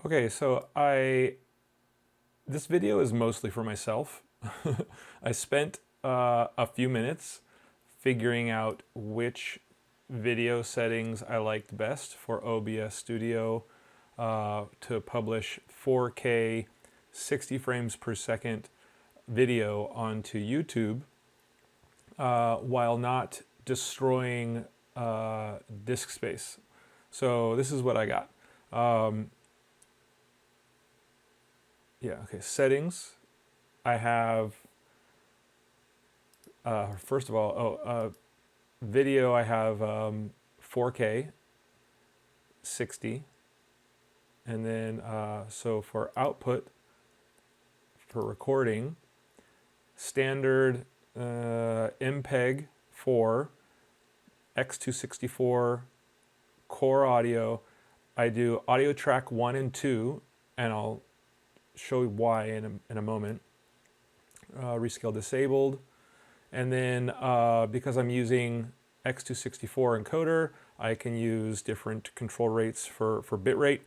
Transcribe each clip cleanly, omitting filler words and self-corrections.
Okay, so this video is mostly for myself. I spent a few minutes figuring out which video settings I liked best for OBS Studio to publish 4K 60 frames per second video onto YouTube while not destroying disk space. So this is what I got. Settings. I have, first of all, video I have 4K 60. And then, so for output, for recording, standard MPEG 4, X264, CoreAudio. I do audio track 1 and 2, and I'll show you why in a moment. Rescale disabled. And then because I'm using X264 encoder, I can use different control rates for bitrate.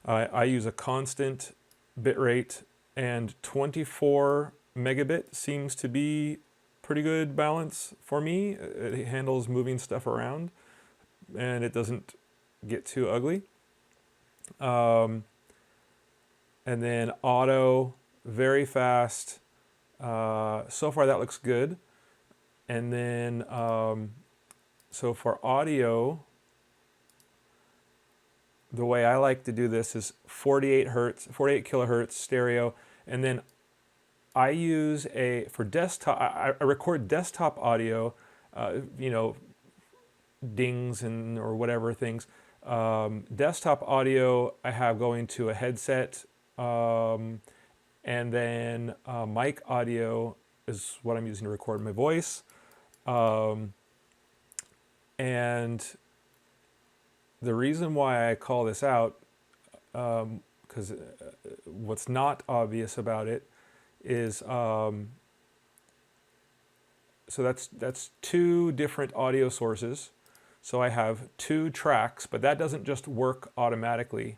I use a constant bitrate, and 24 megabit seems to be pretty good balance for me. It handles moving stuff around and it doesn't get too ugly. And then auto, very fast. So far that looks good. And then, so for audio, the way I like to do this is 48 kilohertz stereo. And then I use for desktop, I record desktop audio, dings or whatever things. Desktop audio I have going to a headset, and then mic audio is what I'm using to record my voice. And the reason why I call this out, because what's not obvious about it is, so that's two different audio sources. So I have two tracks, but that doesn't just work automatically.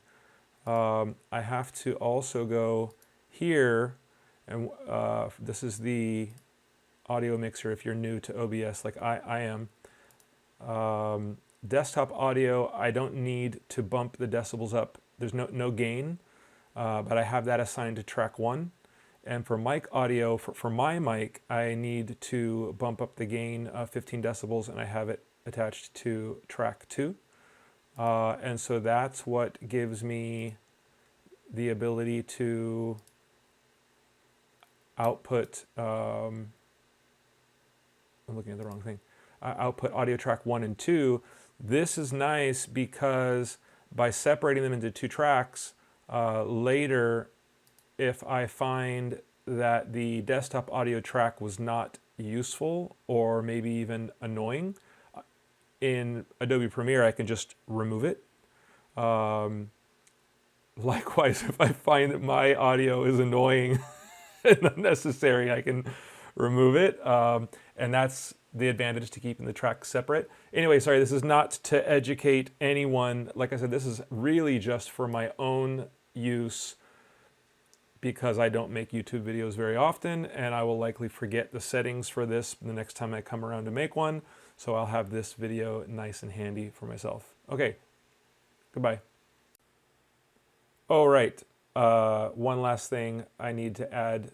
I have to also go here, and this is the audio mixer if you're new to OBS like I am. Desktop audio, I don't need to bump the decibels up. There's no gain, but I have that assigned to track 1. And for mic audio, for my mic, I need to bump up the gain 15 decibels, and I have it attached to track 2. And so that's what gives me the ability to output, I'm looking at the wrong thing, output audio track 1 and 2. This is nice because by separating them into two tracks, later, if I find that the desktop audio track was not useful or maybe even annoying, in Adobe Premiere I can just remove it. Likewise, if I find that my audio is annoying and unnecessary, I can remove it. And that's the advantage to keeping the tracks separate. Anyway, sorry, this is not to educate anyone. Like I said, this is really just for my own use because I don't make YouTube videos very often, and I will likely forget the settings for this the next time I come around to make one. So I'll have this video nice and handy for myself. Okay, goodbye. Oh, right. One last thing I need to add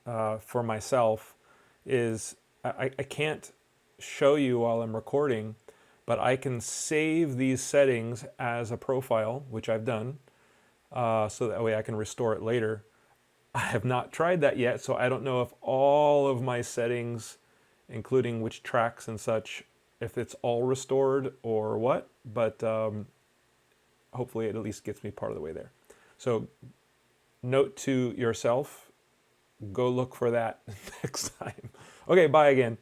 for myself is I can't show you while I'm recording, but I can save these settings as a profile, which I've done, so that way I can restore it later. I have not tried that yet, so I don't know if all of my settings, including which tracks and such, if it's all restored or what, but hopefully it at least gets me part of the way there. So note to yourself, go look for that next time. Okay, bye again.